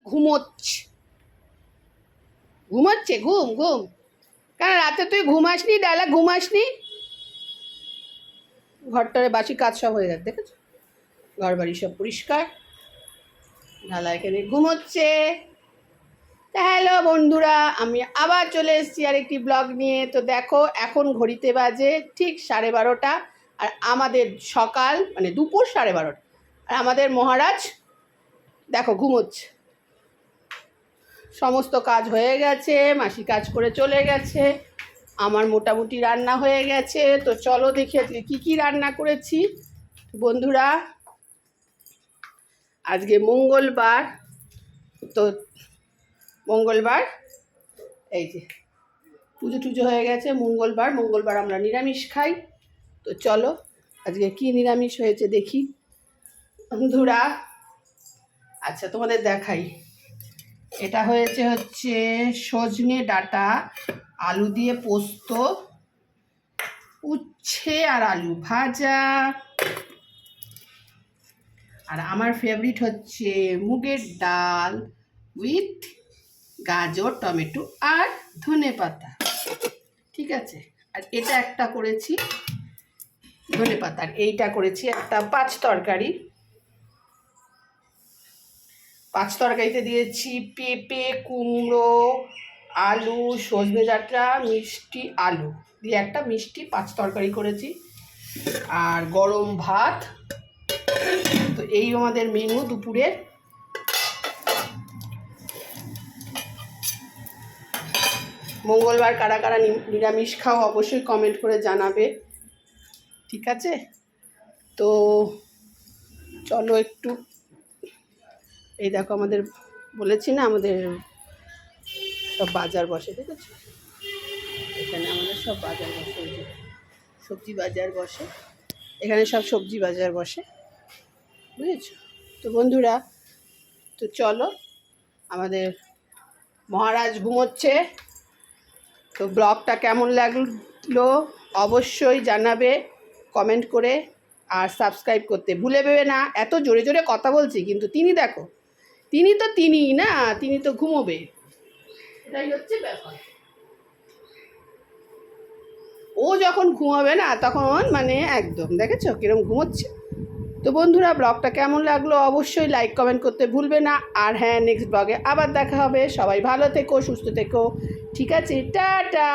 ঘুমোচ্ছে ঘুমোচ্ছে ঘুম ঘুম কেন রাতে তুই ঘুমাসনি ডালা ঘুমাসনি ঘরটারে বাসি কাজ সব হয়ে গেছে দেখেছো ঘর বাড়ি সব পরিষ্কার ডালা এখানে ঘুমোচ্ছে। হ্যালো বন্ধুরা, আমি আবার চলে এসেছি আরেকটি ব্লগ নিয়ে। তো দেখো এখন ঘড়িতে বাজে ঠিক 12:30 আর আমাদের সকাল মানে দুপুর 12:30 আর আমাদের মহারাজ দেখো ঘুমোচ্ছে। সমস্ত কাজ হয়ে গেছে, মাসি কাজ করে চলে গেছে, আমার মোটামুটি রান্না হয়ে গেছে। তো চলো দেখি আজকে কী কী রান্না করেছি বন্ধুরা। আজকে মঙ্গলবার, তো মঙ্গলবার এই যে পুজো টুজো হয়ে গেছে। মঙ্গলবার আমরা নিরামিষ খাই। তো চলো আজকে কি নিরামিষ হয়েছে দেখি বন্ধুরা। আচ্ছা তোমাদের দেখাই, এটা হচ্ছে সজনে ডাঁটা আলু দিয়ে পোস্ত, উচ্ছে আর আলু ভাজা। আর আমার ফেভারিট হচ্ছে মুগের ডাল উইথ গাজর টমেটো আর ধনেপাতা। ঠিক আছে, আর এটা একটা করেছি ধনেপাতা, আর এইটা করেছি একটা পাঁচ তরকারিতে দিয়েছি পেঁপে, কুমড়ো, আলু, সজনে ডাঁটা, মিষ্টি আলু দিয়ে একটা মিষ্টি পাঁচ তরকারি করেছি আর গরম ভাত। তো এই আমাদের মেনু দুপুরের। মঙ্গলবার কারা কারা নিরামিষ খাও অবশ্যই কমেন্ট করে জানাবে, ঠিক আছে? তো চলো একটু, এই দেখো আমাদের বলেছি না আমাদের সব বাজার বসে, দেখেছো এখানে আমাদের সব বাজার বসে, ওই যে সবজি বাজার বসে, এখানে সব সবজি বাজার বসে, বুঝেছো? তো বন্ধুরা তো চলো, আমাদের মহারাজ ঘুমোচ্ছে। তো ব্লগটা কেমন লাগলো অবশ্যই জানাবে কমেন্ট করে, আর সাবস্ক্রাইব করতে ভুলে দেবে না। এত জোরে জোরে কথা বলছি কিন্তু তিনি দেখো, তিনিই না, তিনি তো ঘুমোবে, এটাই হচ্ছে ব্যাপার। ও যখন ঘুমাবে না তখন মানে একদম দেখেছো কিরম ঘুমোচ্ছে। তো বন্ধুরা ব্লগটা কেমন লাগলো অবশ্যই লাইক কমেন্ট করতে ভুলবে না। আর হ্যাঁ, নেক্সট ব্লগে আবার দেখা হবে। সবাই ভালো থেকো, সুস্থ থেকো, ঠিক আছে? টাটা।